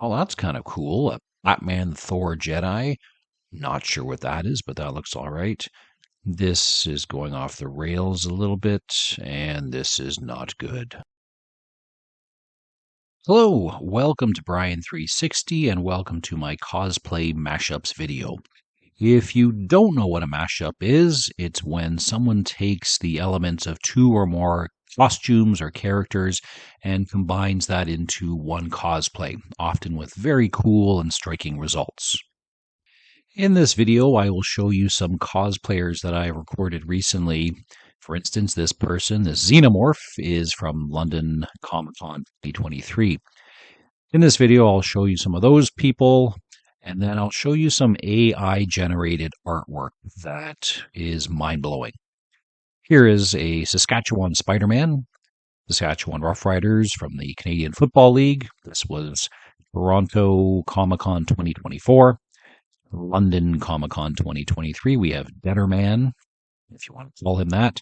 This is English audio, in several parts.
Oh, that's kind of cool. A Batman Thor Jedi. Not sure what that is, but that looks all right. This is going off the rails a little bit, and this is not good. Hello, welcome to Brian360, and welcome to my Cosplay Mashups video. If you don't know what a mashup is, it's when someone takes the elements of two or more costumes or characters and combines that into one cosplay, often with very cool and striking results. In this video, I will show you some cosplayers that I recorded recently. For instance, this person, this Xenomorph, is from London Comicon 2023. In this video, I'll show you some of those people, and then I'll show you some AI-generated artwork that is mind-blowing. Here is a Saskatchewan Spider-Man, Saskatchewan Roughriders from the Canadian Football League. This was Toronto Comic-Con 2024. London Comic-Con 2023. We have Detterman, if you want to call him that.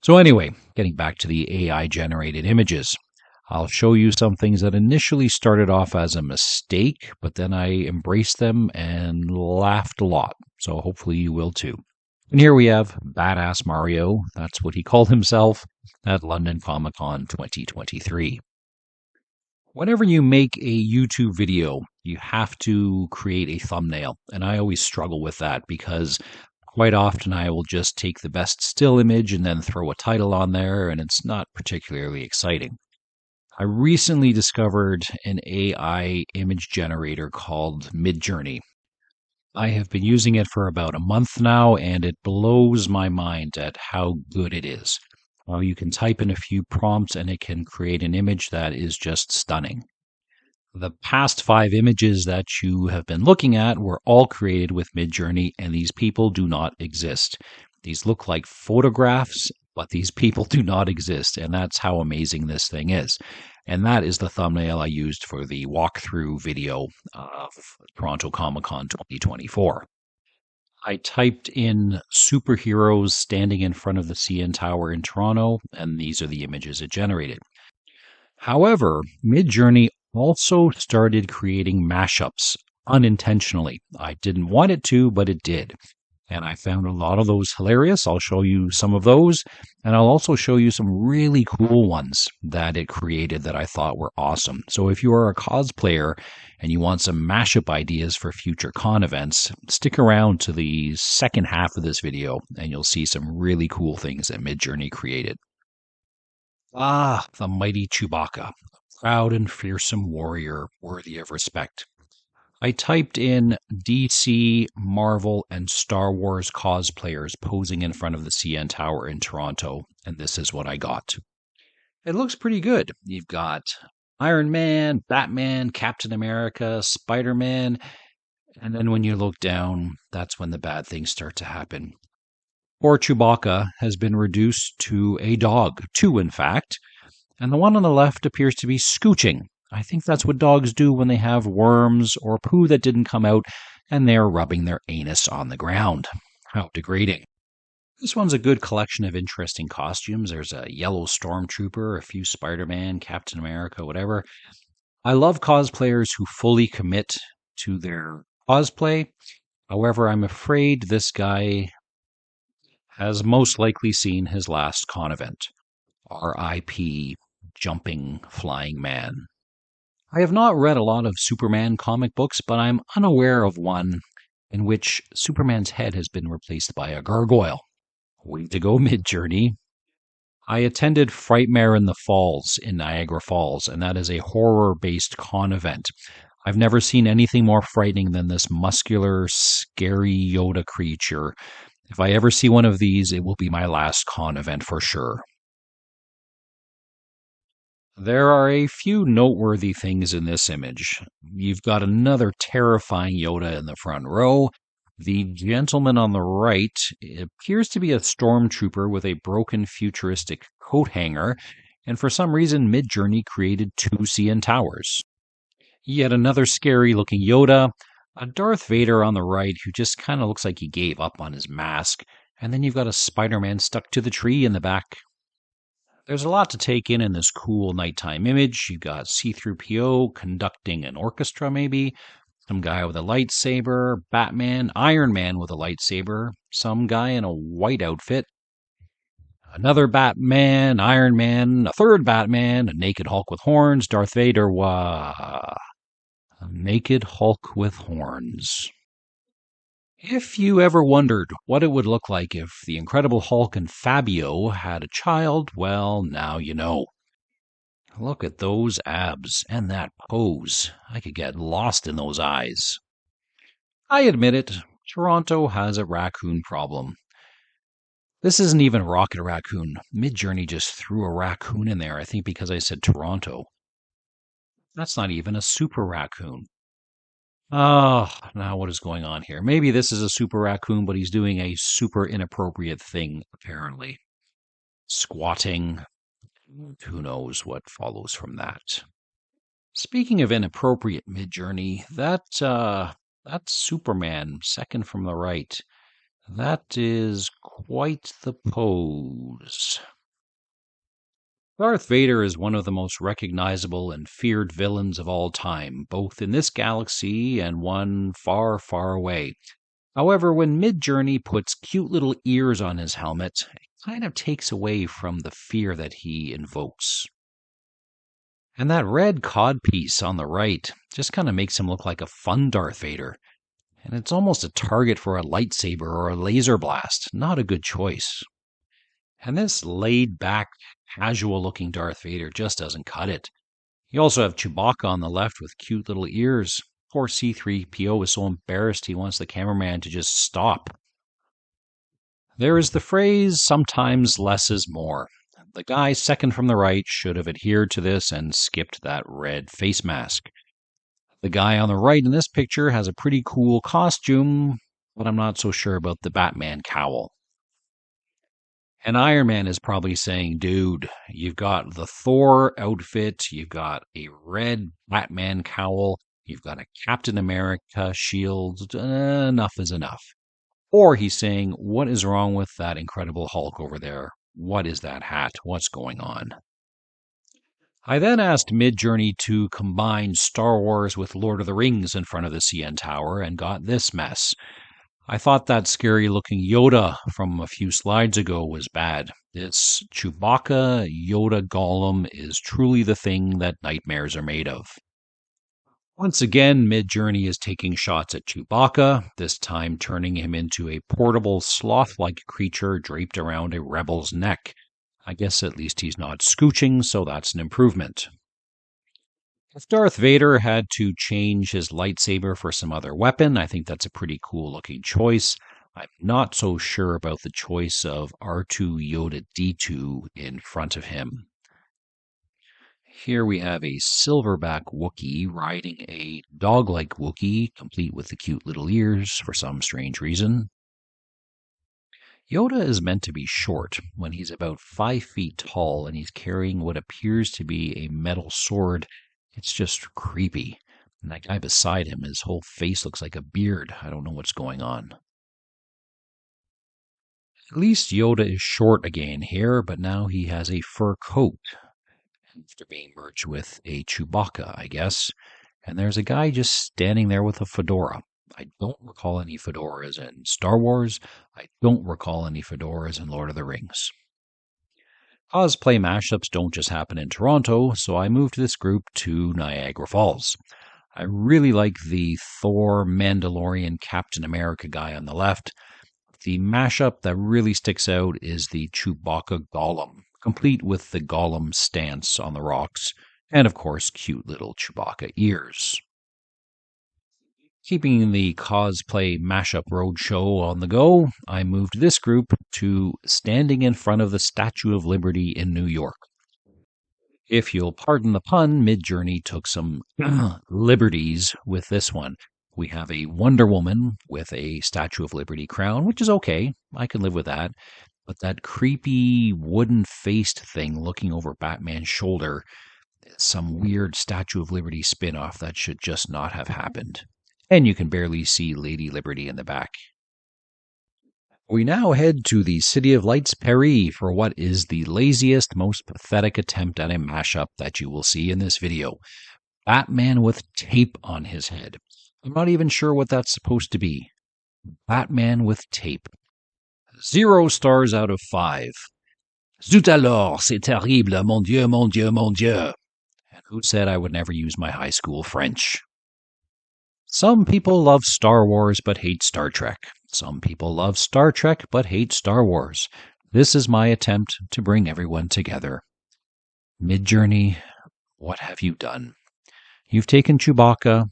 So anyway, getting back to the AI-generated images. I'll show you some things that initially started off as a mistake, but then I embraced them and laughed a lot. So hopefully you will too. And here we have Badass Mario. That's what he called himself at London Comic-Con 2023. Whenever you make a YouTube video, you have to create a thumbnail. And I always struggle with that because quite often I will just take the best still image and then throw a title on there, and it's not particularly exciting. I recently discovered an AI image generator called Midjourney. I have been using it for about a month now, and it blows my mind at how good it is. You can type in a few prompts and it can create an image that is just stunning. The past 5 images that you have been looking at were all created with Midjourney, and these people do not exist. These look like photographs, but these people do not exist, and that's how amazing this thing is. And that is the thumbnail I used for the walkthrough video of Toronto Comic-Con 2024. I typed in superheroes standing in front of the CN Tower in Toronto, and these are the images it generated. However, Midjourney also started creating mashups unintentionally. I didn't want it to, but it did. And I found a lot of those hilarious. I'll show you some of those, and I'll also show you some really cool ones that it created that I thought were awesome. So if you are a cosplayer and you want some mashup ideas for future con events, stick around to the second half of this video and you'll see some really cool things that Midjourney created. The mighty Chewbacca, a proud and fearsome warrior worthy of respect. I typed in DC, Marvel, and Star Wars cosplayers posing in front of the CN Tower in Toronto, and this is what I got. It looks pretty good. You've got Iron Man, Batman, Captain America, Spider-Man, and then when you look down, that's when the bad things start to happen. Poor Chewbacca has been reduced to a dog, 2 in fact, and the one on the left appears to be scooching. I think that's what dogs do when they have worms or poo that didn't come out and they're rubbing their anus on the ground. How degrading. This one's a good collection of interesting costumes. There's a yellow stormtrooper, a few Spider-Man, Captain America, whatever. I love cosplayers who fully commit to their cosplay. However, I'm afraid this guy has most likely seen his last con event. R.I.P. Jumping Flying Man. I have not read a lot of Superman comic books, but I'm unaware of one in which Superman's head has been replaced by a gargoyle. Way to go, Midjourney. I attended Frightmare in the Falls in Niagara Falls, and that is a horror-based con event. I've never seen anything more frightening than this muscular, scary Yoda creature. If I ever see one of these, it will be my last con event for sure. There are a few noteworthy things in this image. You've got another terrifying Yoda in the front row. The gentleman on the right appears to be a stormtrooper with a broken futuristic coat hanger, and for some reason Midjourney created 2 CN Towers. Yet another scary-looking Yoda, a Darth Vader on the right who just kind of looks like he gave up on his mask, and then you've got a Spider-Man stuck to the tree in the back. There's a lot to take in this cool nighttime image. You've got C-3PO conducting an orchestra, maybe. Some guy with a lightsaber, Batman, Iron Man with a lightsaber, some guy in a white outfit, another Batman, Iron Man, a third Batman, a naked Hulk with horns, Darth Vader, wah. A naked Hulk with horns. If you ever wondered what it would look like if the Incredible Hulk and Fabio had a child, well, now you know. Look at those abs and that pose. I could get lost in those eyes. I admit it, Toronto has a raccoon problem. This isn't even Rocket Raccoon. Midjourney just threw a raccoon in there, I think because I said Toronto. That's not even a super raccoon. Oh, now what is going on here? Maybe this is a super raccoon, but he's doing a super inappropriate thing, apparently. Squatting. Who knows what follows from that. Speaking of inappropriate Midjourney, that's Superman, second from the right. That is quite the pose. Darth Vader is one of the most recognizable and feared villains of all time, both in this galaxy and one far, far away. However, when Midjourney puts cute little ears on his helmet, it kind of takes away from the fear that he invokes. And that red codpiece on the right just kind of makes him look like a fun Darth Vader. And it's almost a target for a lightsaber or a laser blast. Not a good choice. And this laid back, casual looking Darth Vader just doesn't cut it. You also have Chewbacca on the left with cute little ears. Poor C-3PO is so embarrassed he wants the cameraman to just stop. There is the phrase, sometimes less is more. The guy second from the right should have adhered to this and skipped that red face mask. The guy on the right in this picture has a pretty cool costume, but I'm not so sure about the Batman cowl. And Iron Man is probably saying, dude, you've got the Thor outfit, you've got a red Batman cowl, you've got a Captain America shield, enough is enough. Or he's saying, what is wrong with that Incredible Hulk over there? What is that hat? What's going on? I then asked Midjourney to combine Star Wars with Lord of the Rings in front of the CN Tower and got this mess. I thought that scary looking Yoda from a few slides ago was bad. This Chewbacca Yoda Golem is truly the thing that nightmares are made of. Once again, Midjourney is taking shots at Chewbacca, this time turning him into a portable sloth-like creature draped around a rebel's neck. I guess at least he's not scooching, so that's an improvement. If Darth Vader had to change his lightsaber for some other weapon, I think that's a pretty cool looking choice. I'm not so sure about the choice of R2 Yoda D2 in front of him. Here we have a silverback Wookiee riding a dog-like Wookiee, complete with the cute little ears for some strange reason. Yoda is meant to be short when he's about 5 feet tall and he's carrying what appears to be a metal sword. It's just creepy. And that guy beside him, his whole face looks like a beard. I don't know what's going on. At least Yoda is short again here, but now he has a fur coat. After being merged with a Chewbacca, I guess. And there's a guy just standing there with a fedora. I don't recall any fedoras in Star Wars. I don't recall any fedoras in Lord of the Rings. Cosplay mashups don't just happen in Toronto, so I moved this group to Niagara Falls. I really like the Thor, Mandalorian, Captain America guy on the left. The mashup that really sticks out is the Chewbacca Golem, complete with the Golem stance on the rocks, and of course, cute little Chewbacca ears. Keeping the Cosplay Mashup Roadshow on the go, I moved this group to standing in front of the Statue of Liberty in New York. If you'll pardon the pun, Midjourney took some liberties with this one. We have a Wonder Woman with a Statue of Liberty crown, which is okay. I can live with that. But that creepy wooden-faced thing looking over Batman's shoulder, some weird Statue of Liberty spin-off that should just not have happened. And you can barely see Lady Liberty in the back. We now head to the City of Lights, Paris, for what is the laziest, most pathetic attempt at a mashup that you will see in this video. Batman with tape on his head. I'm not even sure what that's supposed to be. Batman with tape. 0 stars out of 5. Zut alors, c'est terrible, mon Dieu, mon Dieu, mon Dieu. And who said I would never use my high school French? Some people love Star Wars but hate Star Trek. Some people love Star Trek but hate Star Wars. This is my attempt to bring everyone together. Midjourney, what have you done? You've taken Chewbacca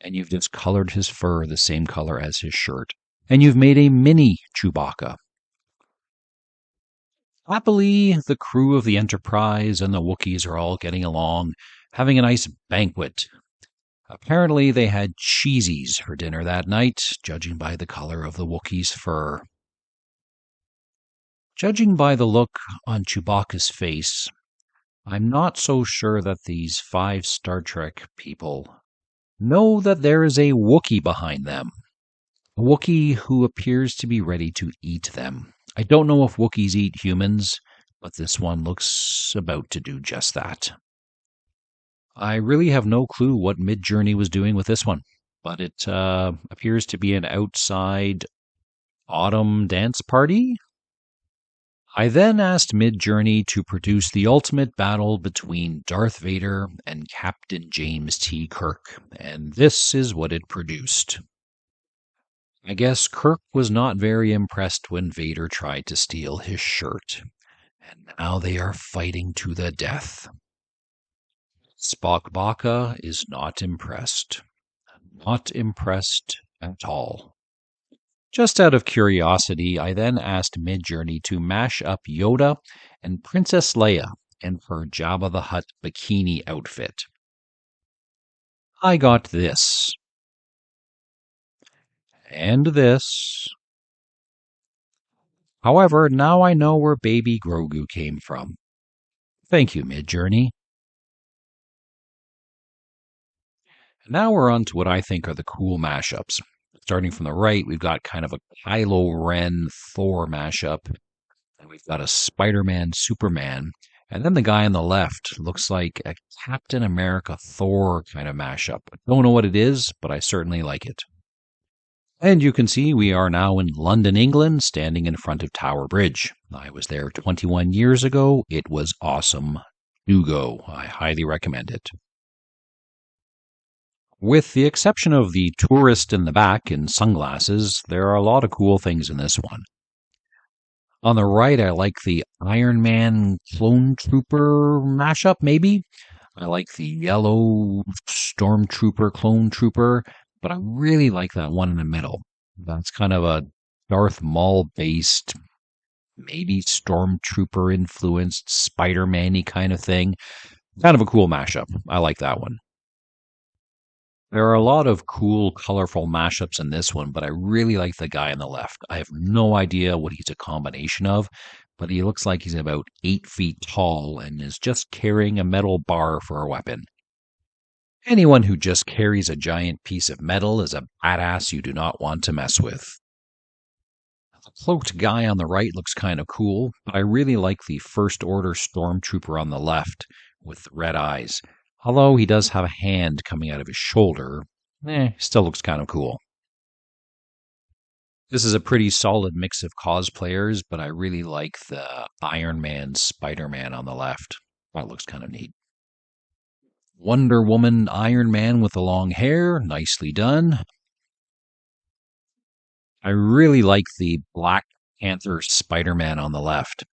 and you've just colored his fur the same color as his shirt. And you've made a mini Chewbacca. Happily, the crew of the Enterprise and the Wookiees are all getting along, having a nice banquet. Apparently, they had cheesies for dinner that night, judging by the color of the Wookiee's fur. Judging by the look on Chewbacca's face, I'm not so sure that these 5 Star Trek people know that there is a Wookiee behind them. A Wookiee who appears to be ready to eat them. I don't know if Wookiees eat humans, but this one looks about to do just that. I really have no clue what Midjourney was doing with this one, but it appears to be an outside autumn dance party. I then asked Midjourney to produce the ultimate battle between Darth Vader and Captain James T. Kirk, and this is what it produced. I guess Kirk was not very impressed when Vader tried to steal his shirt, and now they are fighting to the death. Spock Baka is not impressed. Not impressed at all. Just out of curiosity, I then asked Midjourney to mash up Yoda and Princess Leia in her Jabba the Hutt bikini outfit. I got this. And this. However, now I know where baby Grogu came from. Thank you, Midjourney. Now we're on to what I think are the cool mashups. Starting from the right, we've got kind of a Kylo Ren Thor mashup. And we've got a Spider-Man Superman. And then the guy on the left looks like a Captain America Thor kind of mashup. I don't know what it is, but I certainly like it. And you can see we are now in London, England, standing in front of Tower Bridge. I was there 21 years ago. It was awesome. Do go. I highly recommend it. With the exception of the tourist in the back in sunglasses, there are a lot of cool things in this one. On the right, I like the Iron Man Clone Trooper mashup, maybe. I like the yellow Stormtrooper Clone Trooper, but I really like that one in the middle. That's kind of a Darth Maul-based, maybe Stormtrooper-influenced, Spider-Man-y kind of thing. Kind of a cool mashup. I like that one. There are a lot of cool, colorful mashups in this one, but I really like the guy on the left. I have no idea what he's a combination of, but he looks like he's about 8 feet tall and is just carrying a metal bar for a weapon. Anyone who just carries a giant piece of metal is a badass you do not want to mess with. The cloaked guy on the right looks kind of cool, but I really like the First Order Stormtrooper on the left with the red eyes. Although he does have a hand coming out of his shoulder, still looks kind of cool. This is a pretty solid mix of cosplayers, but I really like the Iron Man Spider-Man on the left. That looks kind of neat. Wonder Woman Iron Man with the long hair, nicely done. I really like the Black Panther Spider-Man on the left.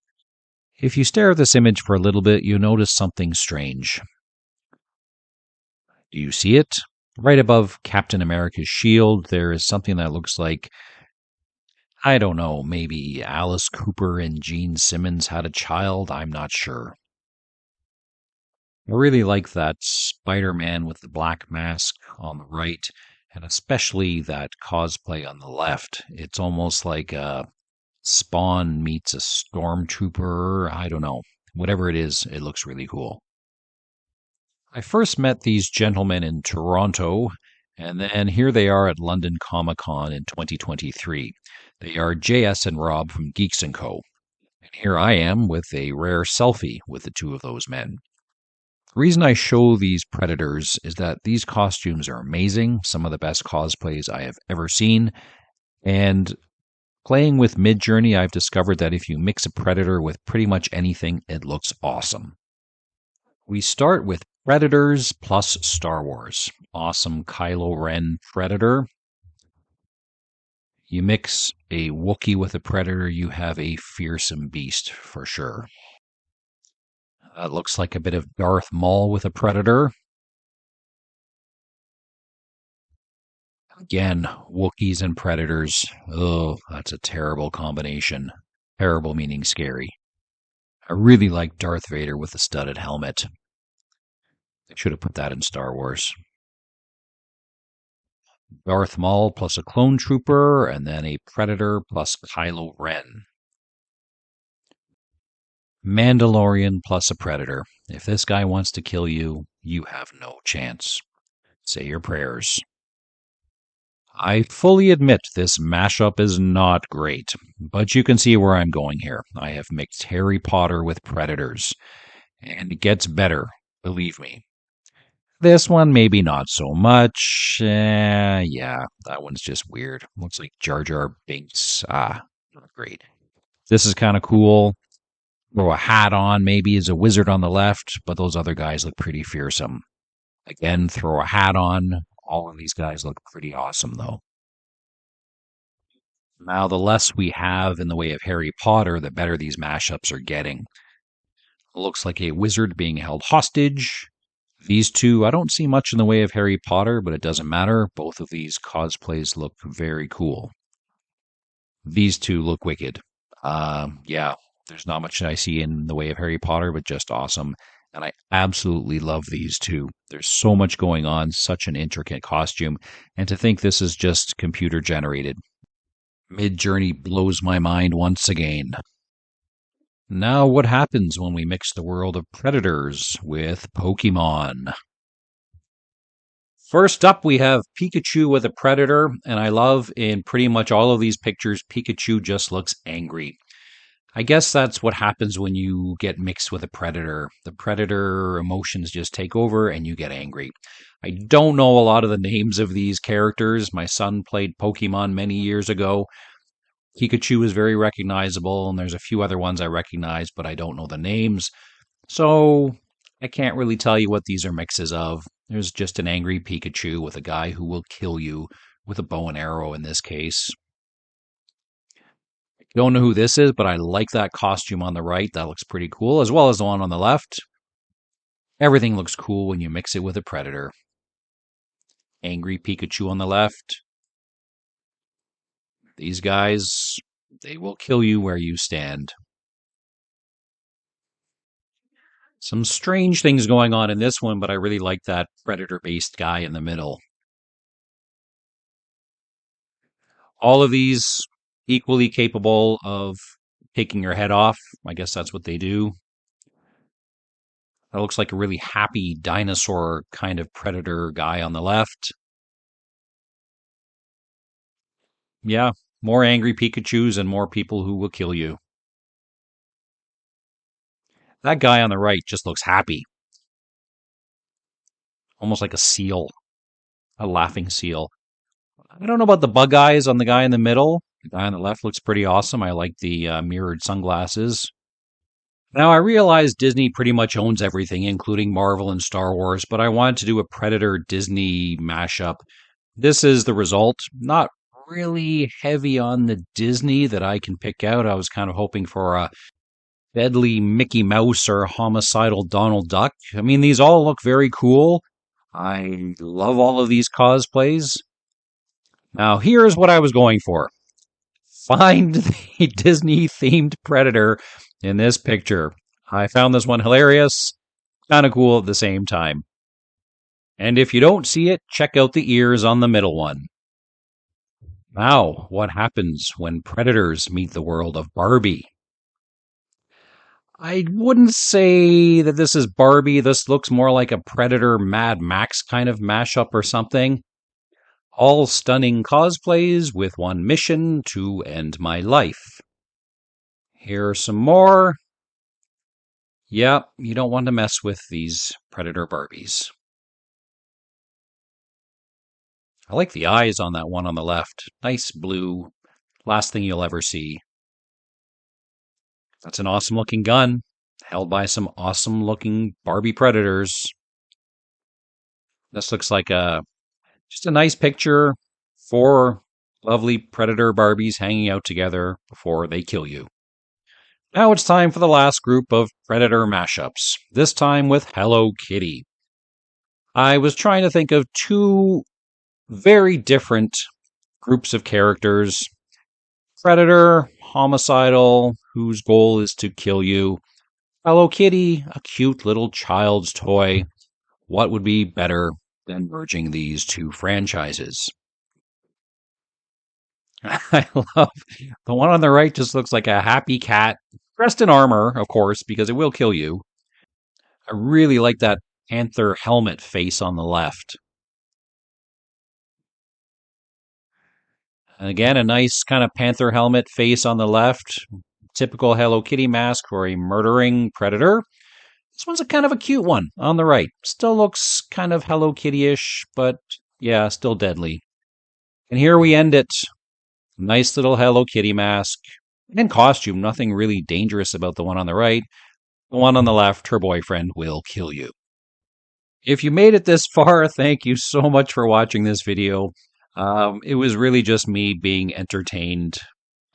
If you stare at this image for a little bit, you notice something strange. Do you see it? Right above Captain America's shield, there is something that looks like, I don't know, maybe Alice Cooper and Gene Simmons had a child? I'm not sure. I really like that Spider-Man with the black mask on the right, and especially that cosplay on the left. It's almost like a Spawn meets a Stormtrooper. I don't know. Whatever it is, it looks really cool. I first met these gentlemen in Toronto, and then here they are at London Comic Con in 2023. They are JS and Rob from Geeks & Co. And here I am with a rare selfie with the two of those men. The reason I show these Predators is that these costumes are amazing, some of the best cosplays I have ever seen, and playing with Midjourney, I've discovered that if you mix a Predator with pretty much anything, it looks awesome. We start with Predators plus Star Wars. Awesome Kylo Ren Predator. You mix a Wookiee with a Predator, you have a fearsome beast for sure. That looks like a bit of Darth Maul with a Predator. Again, Wookiees and Predators. Oh, that's a terrible combination. Terrible meaning scary. I really like Darth Vader with the studded helmet. They should have put that in Star Wars. Darth Maul plus a clone trooper, and then a Predator plus Kylo Ren. Mandalorian plus a Predator. If this guy wants to kill you, you have no chance. Say your prayers. I fully admit this mashup is not great, but you can see where I'm going here. I have mixed Harry Potter with Predators, and it gets better, believe me. This one, maybe not so much. Yeah, that one's just weird. Looks like Jar Jar Binks. Not great. This is kind of cool. Throw a hat on, maybe as a wizard on the left, but those other guys look pretty fearsome. Again, throw a hat on. All of these guys look pretty awesome, though. Now, the less we have in the way of Harry Potter, the better these mashups are getting. It looks like a wizard being held hostage. These two, I don't see much in the way of Harry Potter, but it doesn't matter. Both of these cosplays look very cool. These two look wicked. Yeah, there's not much I see in the way of Harry Potter, but just awesome. And I absolutely love these two. There's so much going on, such an intricate costume. And to think this is just computer generated. Midjourney blows my mind once again. Now, what happens when we mix the world of Predators with Pokemon? First up, we have Pikachu with a Predator, and I love in pretty much all of these pictures, Pikachu just looks angry. I guess that's what happens when you get mixed with a Predator. The Predator emotions just take over and you get angry. I don't know a lot of the names of these characters. My son played Pokemon many years ago. Pikachu is very recognizable, and there's a few other ones I recognize, but I don't know the names. So I can't really tell you what these are mixes of. There's just an angry Pikachu with a guy who will kill you with a bow and arrow in this case. Don't know who this is, but I like that costume on the right. That looks pretty cool, as well as the one on the left. Everything looks cool when you mix it with a Predator. Angry Pikachu on the left. These guys, they will kill you where you stand. Some strange things going on in this one, but I really like that Predator-based guy in the middle. All of these equally capable of taking your head off. I guess that's what they do. That looks like a really happy dinosaur kind of Predator guy on the left. Yeah, more angry Pikachus and more people who will kill you. That guy on the right just looks happy. Almost like a seal, a laughing seal. I don't know about the bug eyes on the guy in the middle. The guy on the left looks pretty awesome. I like the mirrored sunglasses. Now, I realize Disney pretty much owns everything, including Marvel and Star Wars, but I wanted to do a Predator Disney mashup. This is the result. Not really heavy on the Disney that I can pick out. I was kind of hoping for a deadly Mickey Mouse or homicidal Donald Duck. I mean, these all look very cool. I love all of these cosplays. Now, here's what I was going for. Find the Disney-themed Predator in this picture. I found this one hilarious, kind of cool at the same time. And if you don't see it, check out the ears on the middle one. Now, what happens when Predators meet the world of Barbie? I wouldn't say that this is Barbie. This looks more like a Predator Mad Max kind of mashup or something. All stunning cosplays with one mission to end my life. Here are some more. Yeah, you don't want to mess with these Predator Barbies. I like the eyes on that one on the left. Nice blue. Last thing you'll ever see. That's an awesome looking gun, held by some awesome looking Barbie Predators. This looks like just a nice picture. 4 lovely Predator Barbies hanging out together before they kill you. Now it's time for the last group of Predator mashups, this time with Hello Kitty. I was trying to think of 2 very different groups of characters. Predator, homicidal, whose goal is to kill you. Hello Kitty, a cute little child's toy. What would be better than merging these 2 franchises? I love the one on the right, just looks like a happy cat, dressed in armor, of course, because it will kill you. I really like that panther helmet face on the left. And again, a nice kind of panther helmet face on the left. Typical Hello Kitty mask for a murdering predator. This one's a kind of a cute one on the right. Still looks kind of Hello Kitty-ish, but yeah, still deadly. And here we end it. Nice little Hello Kitty mask. And costume, nothing really dangerous about the one on the right. The one on the left, her boyfriend will kill you. If you made it this far, thank you so much for watching this video. It was really just me being entertained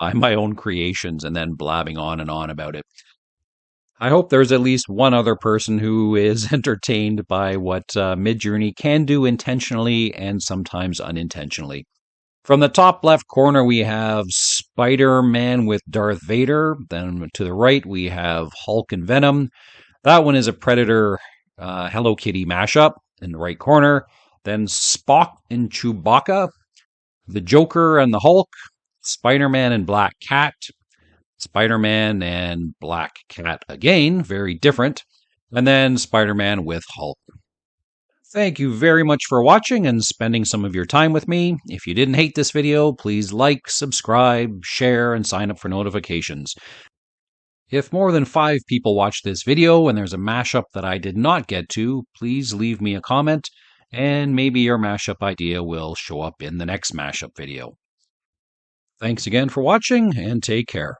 by my own creations and then blabbing on and on about it. I hope there's at least one other person who is entertained by what Midjourney can do intentionally and sometimes unintentionally. From the top left corner, we have Spider-Man with Darth Vader. Then to the right, we have Hulk and Venom. That one is a Predator Hello Kitty mashup in the right corner. Then Spock and Chewbacca, the Joker and the Hulk, Spider-Man and Black Cat, Spider-Man and Black Cat again, very different, and then Spider-Man with Hulk. Thank you very much for watching and spending some of your time with me. If you didn't hate this video, please like, subscribe, share, and sign up for notifications. If more than 5 people watch this video and there's a mashup that I did not get to, please leave me a comment, and maybe your mashup idea will show up in the next mashup video. Thanks again for watching, and take care.